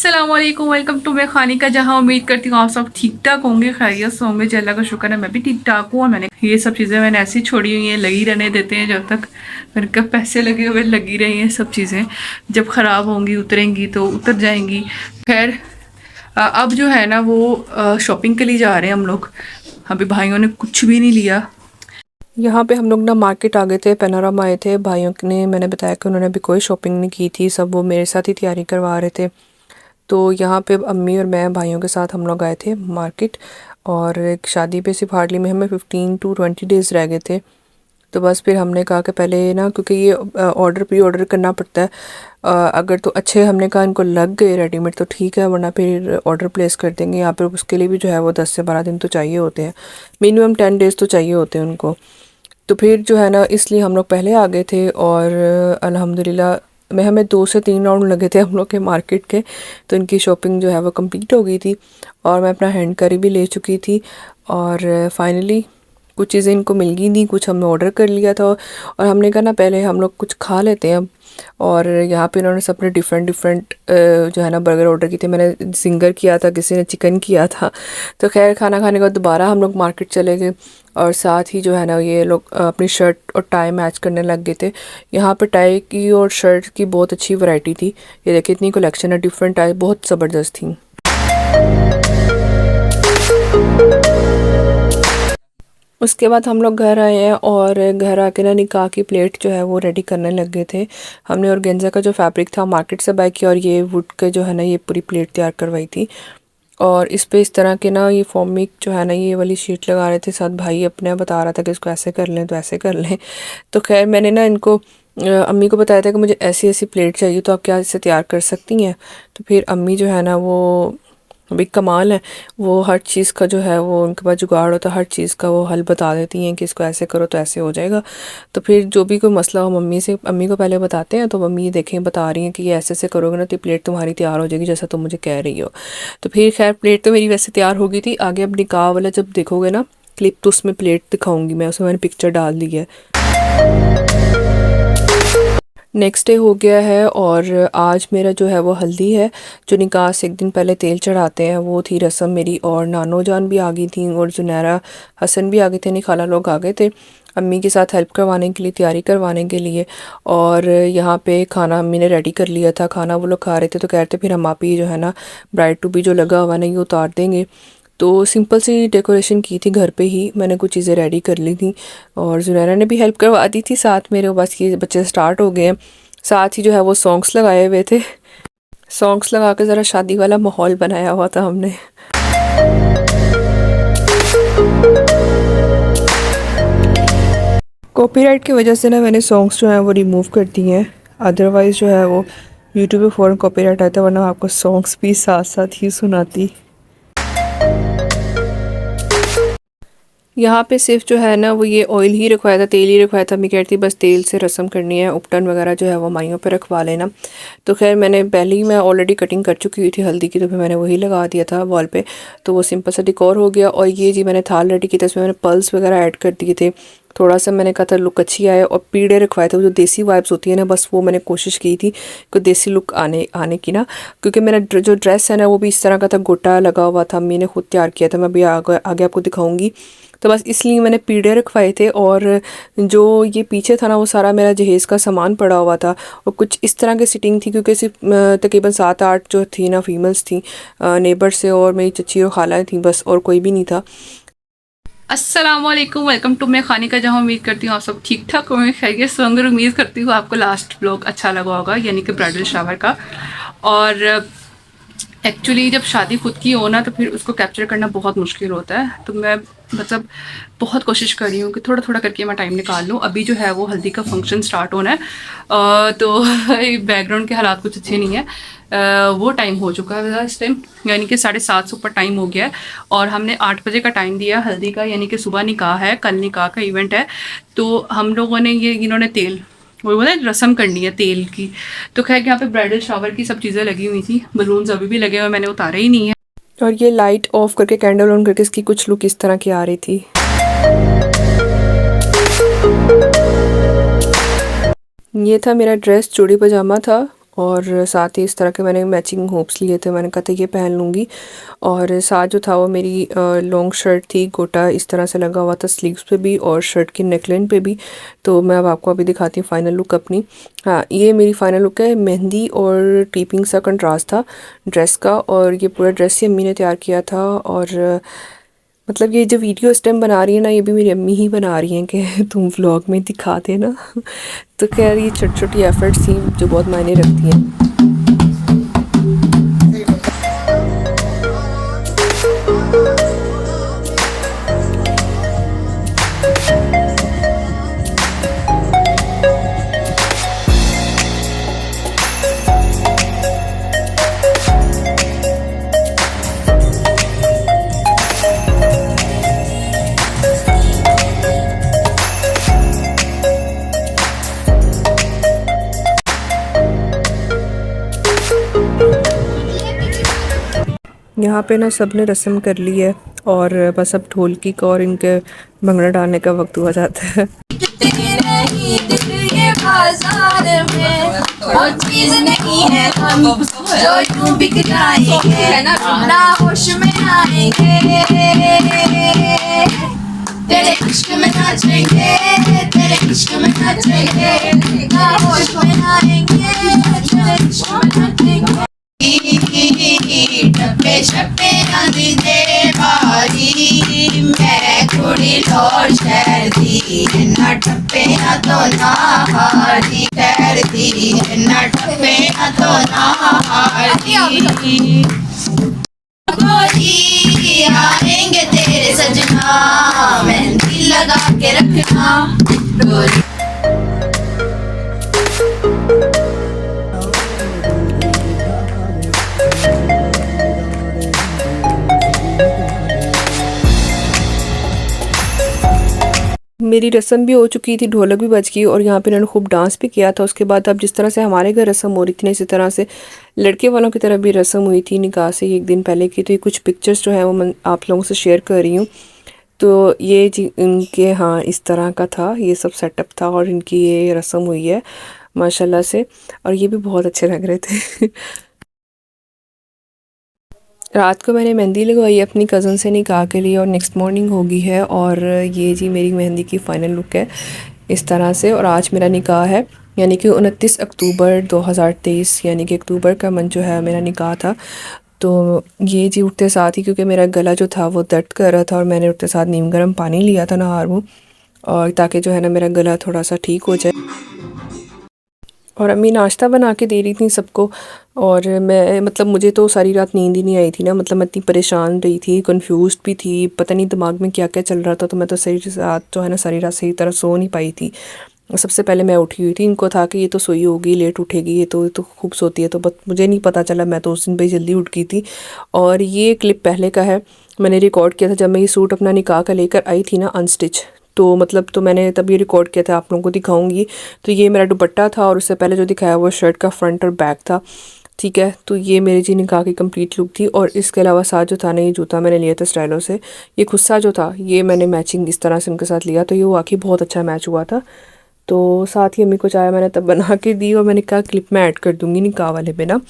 अस्सलामुअलैकुम, welcome to मेरे खाने का जहां। उम्मीद करती हूँ आप सब ठीक ठाक होंगे, खैरियत से होंगे। अल्लाह का शुक्र है मैं भी ठीक ठाक हूँ। और मैंने ये सब चीज़ें मैंने ऐसी छोड़ी हुई हैं, लगी रहने देते हैं जब तक मेरे को पैसे लगे हुए, लगी रही हैं सब चीज़ें। जब ख़राब होंगी उतरेंगी तो उतर जाएंगी। खैर अब जो है ना वो शॉपिंग के लिए जा रहे हैं हम लोग। अभी भाइयों ने कुछ भी नहीं लिया। यहाँ पे हम लोग ना मार्केट आ गए थे, पैनोरामा आए थे। भाइयों ने मैंने बताया कि उन्होंने अभी कोई शॉपिंग नहीं की थी, सब वो मेरे साथ ही तैयारी करवा रहे थे। तो यहाँ पे अम्मी और मैं भाइयों के साथ हम लोग आए थे मार्केट। और एक शादी पे सिर्फ हार्डली में हमें 15 to 20 डेज़ रह गए थे। तो बस फिर हमने कहा कि पहले ना, क्योंकि ये ऑर्डर प्री ऑर्डर करना पड़ता है। अगर तो अच्छे हमने कहा इनको लग गए रेडीमेड तो ठीक है, वरना फिर ऑर्डर प्लेस कर देंगे। यहाँ पर उसके लिए भी जो है वो 10 से 12 दिन तो चाहिए होते हैं, मिनिमम 10 डेज़ तो चाहिए होते हैं उनको। तो फिर जो है ना, इसलिए हम लोग पहले आ गए थे। और अल्हम्दुलिल्लाह में हमें 2 से 3 राउंड लगे थे हम लोग के मार्केट के। तो इनकी शॉपिंग जो है वो कंप्लीट हो गई थी और मैं अपना हैंड करी भी ले चुकी थी। और फाइनली कुछ चीज़ें इनको मिल गई थी, कुछ हमने ऑर्डर कर लिया था। और हमने कहा ना पहले हम लोग कुछ खा लेते हैं अब। और यहाँ पे इन्होंने सबने डिफरेंट डिफरेंट जो है ना बर्गर ऑर्डर किए थे। मैंने जिंगर किया था, किसी ने चिकन किया था। तो खैर खाना खाने के बाद दोबारा हम लोग मार्केट चले गए। और साथ ही जो है ना ये लोग अपनी शर्ट और टाई मैच करने लग गए थे। यहाँ पे टाई की और शर्ट की बहुत अच्छी वैरायटी थी। ये देखिए इतनी कलेक्शन है, डिफरेंट टाई बहुत ज़बरदस्त थी। उसके बाद हम लोग घर आए हैं और घर आके ना निकाह की प्लेट जो है वो रेडी करने लग गए थे। हमने ऑर्गेन्जा का जो फैब्रिक था मार्केट से बाय किया और ये वुड के जो है ना ये पूरी प्लेट तैयार करवाई थी। और इस पे इस तरह के ना ये फॉर्मिक जो है ना ये वाली शीट लगा रहे थे। साथ भाई अपने बता रहा था कि इसको ऐसे कर लें तो ऐसे कर लें। तो खैर मैंने ना इनको अम्मी को बताया था कि मुझे ऐसी ऐसी प्लेट चाहिए, तो आप क्या इससे तैयार कर सकती हैं। तो फिर अम्मी जो है ना वो भी कमाल है, वो हर चीज़ का जो है वो उनके पास जुगाड़ होता है, हर चीज़ का वो हल बता देती हैं कि इसको ऐसे करो तो ऐसे हो जाएगा। तो फिर जो भी कोई मसला हो अम्मी को पहले बताते हैं। तो मम्मी ये देखें बता रही हैं कि ये ऐसे ऐसे करोगे ना तो प्लेट तुम्हारी तैयार हो जाएगी जैसा तुम मुझे कह रही हो। तो फिर खैर प्लेट तो मेरी वैसे तैयार हो गई थी। आगे अब निकाह वाला जब देखोगे ना क्लिप तो उसमें प्लेट दिखाऊंगी मैं, उसमें मैंने पिक्चर डाल दी है। नेक्स्ट डे हो गया है और आज मेरा जो है वो हल्दी है। जो निकाह से एक दिन पहले तेल चढ़ाते हैं वो थी रस्म मेरी। और नानो जान भी आ गई थी और जुनैरा हसन भी आ गए थे, नहीं खाला लोग आ गए थे अम्मी के साथ हेल्प करवाने के लिए, तैयारी करवाने के लिए। और यहाँ पे खाना अम्मी ने रेडी कर लिया था, खाना वो लोग खा रहे थे। तो कह रहे थे फिर हम आप ही जो है ना ब्राइड टू बी जो लगा हुआ ना ये उतार देंगे। तो सिंपल सी डेकोरेशन की थी घर पे ही, मैंने कुछ चीज़ें रेडी कर ली थी और जुनैरा ने भी हेल्प करवा दी थी साथ मेरे। बस ये बच्चे स्टार्ट हो गए हैं। साथ ही जो है वो सॉन्ग्स लगाए हुए थे, सॉन्ग्स लगा के ज़रा शादी वाला माहौल बनाया हुआ था हमने। कॉपीराइट की वजह से ना मैंने सॉन्ग्स जो हैं वो रिमूव कर दिए हैं, अदरवाइज़ जो है वो यूट्यूब पे फ़ौरन कॉपीराइट आता, वरना आपको सॉन्ग्स भी साथ साथ ही सुनाती। यहाँ पे सिर्फ जो है ना वो ये ऑयल ही रखवाया था, तेल ही रखवाया था। मैं कहती बस तेल से रस्म करनी है, उपटन वगैरह जो है वो माइयों पे रखवा लेना। तो खैर मैंने पहले ही मैं ऑलरेडी कटिंग कर चुकी हुई थी हल्दी की, तो फिर मैंने वही लगा दिया था वॉल पे। तो वो सिंपल सा डिकोर हो गया। और ये जी मैंने थाल रेडी की थी, इसमें मैंने पल्स वगैरह ऐड कर दिए थे। थोड़ा सा मैंने कहा था लुक अच्छी आए। और पीड़े रखवाए थे, वो जो देसी वाइब्स होती है ना, बस वो मैंने कोशिश की थी कि देसी लुक आने की ना। क्योंकि मेरा जो ड्रेस है ना वो भी इस तरह का था, गोटा लगा हुआ था, मैंने खुद तैयार किया था। मैं अभी आगे आपको दिखाऊंगी। तो बस इसलिए मैंने पीड़े रखवाए थे। और जो ये पीछे था ना वो सारा मेरा जहेज़ का सामान पड़ा हुआ था। और कुछ इस तरह की सिटिंग थी क्योंकि सिर्फ तकरीबन 7-8 जो थी ना फीमेल्स थी नेबर से, और मेरी चची और खाला थी बस, और कोई भी नहीं था। अस्सलामुअलैकुम, वेलकम टू मेरे खाने का जहां। उम्मीद करती हूँ आप सब ठीक ठाक होंगे, खैरियत से होंगे। उम्मीद करती हूँ आपको लास्ट ब्लॉग अच्छा लगा होगा, यानी कि ब्राइडल शावर का। और एक्चुअली जब शादी खुद की हो ना तो फिर उसको कैप्चर करना बहुत मुश्किल होता है। तो मैं मतलब बहुत कोशिश कर रही हूँ कि थोड़ा थोड़ा करके मैं टाइम निकाल लूँ। अभी जो है वो हल्दी का फंक्शन स्टार्ट होना है, तो बैकग्राउंड के हालात कुछ अच्छे नहीं है। वो टाइम हो चुका है इस टाइम, यानी कि 7:30 से ऊपर टाइम हो गया है। और हमने 8 बजे का टाइम दिया हल्दी का, यानी कि सुबह निकाह है, कल निकाह का इवेंट है। तो हम लोगों ने ये इन्होंने तेल वो बोला रस्म करनी है तेल की। तो खैर यहाँ पे ब्राइडल शावर की सब चीज़ें लगी हुई थी, बलून्स अभी भी लगे हुए, मैंने उतारे ही नहीं है। और ये लाइट ऑफ करके कैंडल ऑन करके इसकी कुछ लुक इस तरह की आ रही थी। ये था मेरा ड्रेस, चूड़ी पजामा था। और साथ ही इस तरह के मैंने मैचिंग होप्स लिए थे, मैंने कहा था ये पहन लूँगी। और साथ जो था वो मेरी लॉन्ग शर्ट थी, गोटा इस तरह से लगा हुआ था स्लीव्स पे भी और शर्ट की नेकलाइन पे भी। तो मैं अब आपको अभी दिखाती हूँ फाइनल लुक अपनी। हाँ, ये मेरी फाइनल लुक है। मेहंदी और टीपिंग सा कंट्रास्ट था ड्रेस का, और ये पूरा ड्रेस ही अम्मी ने तैयार किया था। और मतलब ये जो वीडियो इस टाइम बना रही है ना, ये भी मेरी अम्मी ही बना रही हैं कि तुम व्लॉग में दिखा देना। तो खैर ये छोटी छोटी एफर्ट्स थी जो बहुत मायने रखती हैं। यहाँ पे ना सब ने रस्म कर ली है और बस अब ढोलकी का और इनके भंगड़ा डालने का वक्त हुआ जाता है। बाजार में वो चीज नहीं है हम जो यूं बिक जाएंगे, ना होश में आएंगे, तेरे इश्क में नाचेंगे, तेरे इश्क में नाचेंगे, ना होश में आएंगे, तेरे इश्क में नाचेंगे। डब्बे शब्बे नदी दे बारी, मैं कुड़ी लौट शहर दी, ना टप्पे ना तो ना हारी, शहर दी ना टप्पे ना तो ना हारी। गोरी आएंगे तेरे सजना, मेहंदी लगा के रखना गोरी। मेरी रस्म भी हो चुकी थी, ढोलक भी बज गई और यहाँ पे इन्होंने खूब डांस भी किया था। उसके बाद अब जिस तरह से हमारे घर रस्म हो रही थी ना, इसी तरह से लड़के वालों की तरफ भी रस्म हुई थी निकाह से एक दिन पहले की। तो ये कुछ पिक्चर्स जो है वो मैं आप लोगों से शेयर कर रही हूँ। तो ये जी इनके, हाँ इस तरह का था, ये सब सेटअप था और इनकी ये रस्म हुई है माशाल्लाह से, और ये भी बहुत अच्छे लग रहे थे। रात को मैंने मेहंदी लगवाई अपनी कज़न से निकाह के लिए और नेक्स्ट मॉर्निंग होगी है। और ये जी मेरी मेहंदी की फ़ाइनल लुक है इस तरह से। और आज मेरा निकाह है, यानी कि 29 अक्टूबर 2023, यानी कि अक्टूबर का मंथ जो है मेरा निकाह था। तो ये जी उठते साथ ही, क्योंकि मेरा गला जो था वो दर्द कर रहा था और मैंने उठते साथ नीम गर्म पानी लिया था नहार मुँह, और ताकि जो है ना मेरा गला थोड़ा सा ठीक हो जाए। और अम्मी नाश्ता बना के दे रही थी सबको। और मैं मतलब मुझे तो सारी रात नींद ही नहीं आई थी ना, मतलब मैं इतनी परेशान रही थी, कंफ्यूज भी थी, पता नहीं दिमाग में क्या क्या चल रहा था। तो मैं तो सही रात जो है ना सारी रात सही तरह सो नहीं पाई थी। सबसे पहले मैं उठी हुई थी, इनको था कि ये तो सोई होगी, लेट उठेगी, ये तो खूब सोती है। तो बस मुझे नहीं पता चला, मैं तो उस दिन भाई जल्दी उठ गई थी। और ये क्लिप पहले का है, मैंने रिकॉर्ड किया था जब मैं ये सूट अपना निकाह का लेकर आई थी ना अनस्टिच। तो मतलब तो मैंने तब ये रिकॉर्ड किया था, आप लोगों को दिखाऊंगी। तो ये मेरा दुपट्टा था और उससे पहले जो दिखाया वो शर्ट का फ्रंट और बैक था, ठीक है। तो ये मेरी जी निकाह की कंप्लीट लुक थी। और इसके अलावा साथ जो था ना, ये जूता मैंने लिया था स्टाइलो से, ये खुस्सा जो था ये मैंने मैचिंग इस तरह से उनके साथ लिया, तो ये वाकई बहुत अच्छा मैच हुआ था। तो साथ ही अम्मी को चाय मैंने तब बना के दी और मैंने कहा क्लिप में ऐड कर दूंगी निकाह वाले में ना।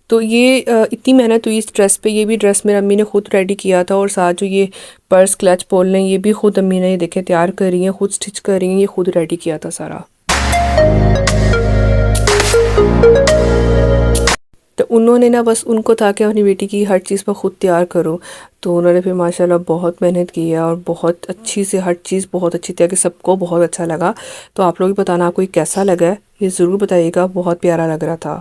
तो ये इतनी मेहनत हुई इस ड्रेस पे। ये भी ड्रेस मेरी अम्मी ने खुद रेडी किया था, और साथ जो ये पर्स क्लच पोलने ये भी खुद अम्मी ने, ये देखे तैयार कर रही हैं, खुद स्टिच कर रही हैं, ये खुद रेडी किया था सारा। तो उन्होंने ना बस उनको था कि अपनी बेटी की हर चीज़ पर ख़ुद तैयार करो। तो उन्होंने फिर माशाल्लाह बहुत मेहनत की है और बहुत अच्छी से हर चीज़ बहुत अच्छी थी कि सबको बहुत अच्छा लगा। तो आप लोग भी बताना आपको कैसा लगा है, ये ज़रूर बताइएगा, बहुत प्यारा लग रहा था।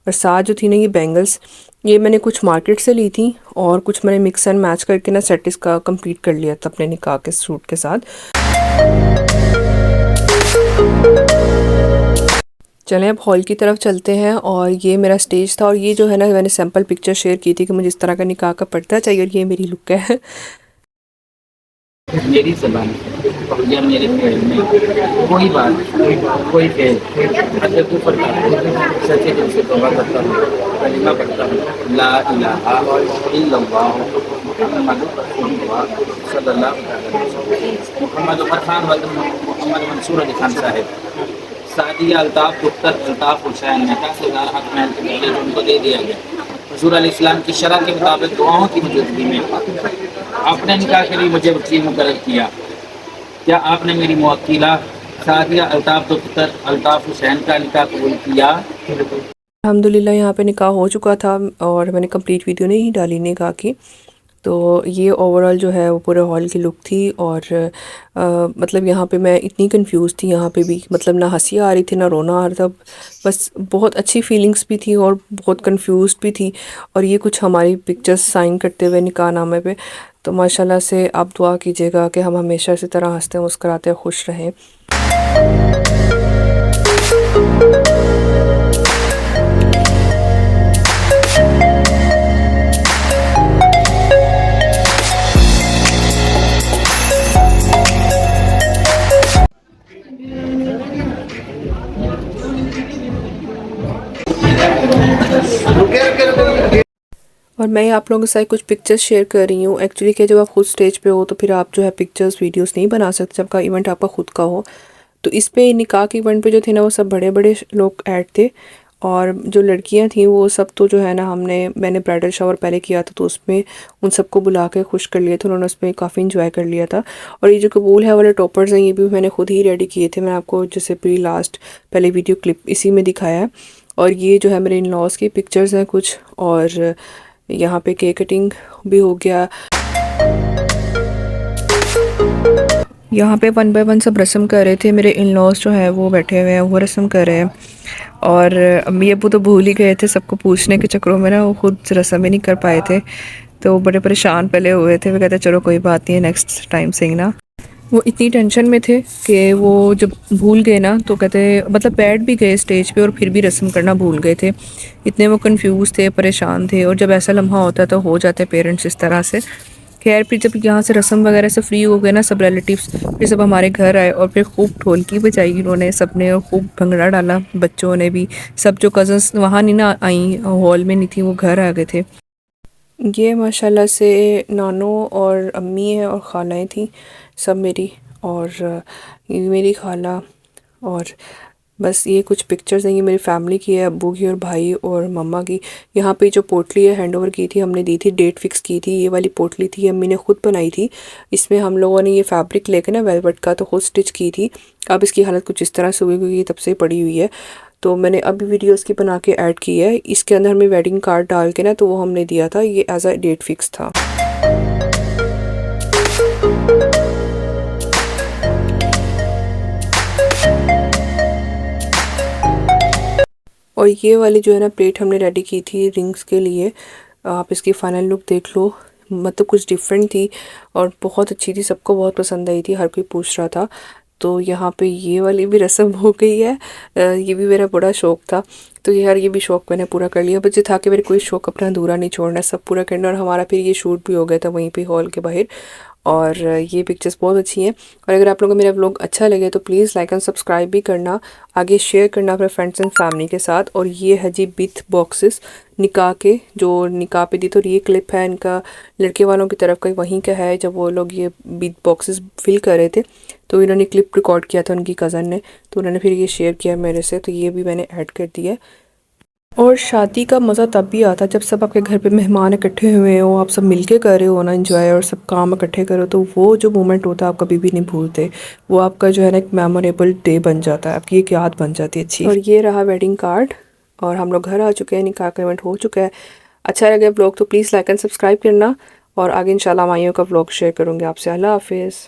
और साथ जो थी ना ये बैंगल्स, ये मैंने कुछ मार्केट से ली थी और कुछ मैंने मिक्स एंड मैच करके ना सेट इसका कंप्लीट कर लिया था अपने निकाह के सूट के साथ। चलें अब हॉल की तरफ चलते हैं। और ये मेरा स्टेज था और ये जो है ना मैंने सैम्पल पिक्चर शेयर की थी कि मुझे इस तरह का निकाह का पर्दा चाहिए, और ये मेरी लुक है। मेरी ज़बान या मेरे फेल में कोई बात, कोई फेल, अगर तू पढ़ता है सच्चे दिल से तौबा करता हूँ, कलिमा पढ़ता हूँ, ला इलाहा इल्लल्लाह मुहम्मदुर रसूलुल्लाह सल्लल्लाहु अलैहि वसल्लम। मोहम्मद उमर खान वाले मोहम्मद मंसूर अली खान साहब सादिया अल्ताफ़ पुत्र अल्ताफ़ हुसैन ने 10,000 हक महल के पहले जो उनको दे दिया गया हुज़ूर अलैहिस्सलाम की शरअ के मुताबिक दुआओं की मौजूदगी में आपने निकाह के लिए मुझे वकील मुकर्रर किया। क्या आपने मेरी मुवक्किला सादिया अल्ताफ़ पुत्र अल्ताफ़ हुसैन का निकाह कबूल किया? अल्हम्दुलिल्लाह यहाँ पे निकाह हो चुका था और मैंने कंप्लीट वीडियो नहीं डाली निकाह की। तो ये ओवरऑल जो है वो पूरे हॉल की लुक थी और मतलब यहाँ पे मैं इतनी कंफ्यूज थी यहाँ पे भी, मतलब ना हंसी आ रही थी ना रोना आ रहा था, बस बहुत अच्छी फीलिंग्स भी थी और बहुत कंफ्यूज भी थी। और ये कुछ हमारी पिक्चर्स साइन करते हुए निकाहनामे पे। तो माशाल्लाह से आप दुआ कीजिएगा कि हम हमेशा इसी तरह हंसते मुस्कुराते खुश रहें। और मैं आप लोगों के साथ कुछ पिक्चर्स शेयर कर रही हूँ। एक्चुअली कि जब आप खुद स्टेज पे हो तो फिर आप जो है पिक्चर्स वीडियोस नहीं बना सकते जब का इवेंट आपका खुद का हो। तो इस पे निकाह के इवेंट पे जो थे ना वो सब बड़े बड़े लोग ऐड थे और जो लड़कियां थी वो सब तो जो है ना मैंने ब्राइडल शावर पहले किया था तो उसमें उन सबको बुला के खुश कर लिया था। उन्होंने उसमें काफ़ी इंजॉय कर लिया था। और ये जो कबूल है वाले टॉपर्स हैं ये भी मैंने खुद ही रेडी किए थे। मैं आपको जैसे प्री लास्ट पहले वीडियो क्लिप इसी में दिखाया है। और ये जो है मेरे इन लॉज की पिक्चर्स हैं कुछ, और यहाँ पे केक कटिंग भी हो गया। यहाँ पे 1 बाय 1 सब रस्म कर रहे थे। मेरे इन लॉज जो है वो बैठे हुए हैं वो रस्म कर रहे हैं और अम्मी अब्बू तो भूल ही गए थे सबको पूछने के चक्करों में ना, वो खुद रस्म ही नहीं कर पाए थे तो वो बड़े परेशान पहले हुए थे। वो कहते चलो कोई बात नहीं है नेक्स्ट टाइम से ना। वो इतनी टेंशन में थे कि वो जब भूल गए ना तो कहते मतलब बैठ भी गए स्टेज पे और फिर भी रस्म करना भूल गए थे। इतने वो कंफ्यूज थे परेशान थे। और जब ऐसा लम्हा होता है तो हो जाते पेरेंट्स इस तरह से। खैर फिर जब यहाँ से रस्म वगैरह से फ्री हो गए ना सब रिलेटिव्स, फिर सब हमारे घर आए और फिर खूब ढोलकी बजाई उन्होंने सबने और खूब भंगड़ा डाला बच्चों ने भी। सब जो कज़न्स वहाँ नहीं ना आई हॉल में नहीं थी वो घर आ गए थे। ये माशाल्लाह से नानो और अम्मी है और खालाएँ थी सब मेरी, और ये मेरी खाला। और बस ये कुछ पिक्चर्स हैं, ये मेरी फैमिली की है, अब्बू की और भाई और मम्मा की। यहाँ पे जो पोटली है हैंड ओवर की थी हमने, दी थी डेट फिक्स की थी। ये वाली पोटली थी अम्मी ने खुद बनाई थी। इसमें हम लोगों ने ये फैब्रिक लेके ना वेलवेट का तो खुद स्टिच की थी। अब इसकी हालत कुछ इस तरह से हुई क्योंकि ये तब से पड़ी हुई है। तो मैंने अभी वीडियो इसकी बना के ऐड की है। इसके अंदर हमें वेडिंग कार्ड डाल के ना तो वो हमने दिया था, ये एज अ डेट फिक्स था। और ये वाली जो है ना प्लेट हमने रेडी की थी रिंग्स के लिए। आप इसकी फाइनल लुक देख लो, मतलब कुछ डिफरेंट थी और बहुत अच्छी थी, सबको बहुत पसंद आई थी, हर कोई पूछ रहा था। तो यहाँ पे ये वाली भी रस्म हो गई है। ये भी मेरा बड़ा शौक़ था तो यार ये भी शौक़ मैंने पूरा कर लिया। बच्चे था कि मेरे कोई शौक़ अपना अधूरा नहीं छोड़ना, सब पूरा करना। और हमारा फिर ये शूट भी हो गया था वहीं पे हॉल के बाहर। और ये पिक्चर्स बहुत अच्छी हैं। और अगर आप लोगों को मेरा व्लॉग अच्छा लगे तो प्लीज़ लाइक एंड सब्सक्राइब भी करना, आगे शेयर करना अपने फ्रेंड्स एंड फैमिली के साथ। और ये है जी बिथ बॉक्सेस निकाह के, जो निकाह पे दी। तो ये क्लिप है इनका लड़के वालों की तरफ का, वहीं का है जब वो लोग ये बिथ बॉक्सेस फिल कर रहे थे तो इन्होंने क्लिप रिकॉर्ड किया था उनकी कज़न ने, तो उन्होंने फिर ये शेयर किया मेरे से, तो ये भी मैंने ऐड कर दिया। और शादी का मज़ा तब भी आता जब सब आपके घर पे मेहमान इकट्ठे हुए हो, आप सब मिलके कर रहे हो ना एंजॉय, और सब काम इकट्ठे करो तो वो जो मोमेंट होता है आप कभी भी नहीं भूलते। वो आपका जो है ना एक मेमोरेबल डे बन जाता है, आपकी एक याद बन जाती है अच्छी। और ये रहा वेडिंग कार्ड और हम लोग घर आ चुके हैं, निकाह का इवेंट हो चुका है। अच्छा लगे व्लॉग तो प्लीज़ लाइक एंड सब्सक्राइब करना और आगे इंशाल्लाह माइयों का व्लॉग शेयर करूँगी आपसे। अल्लाह हाफिज़।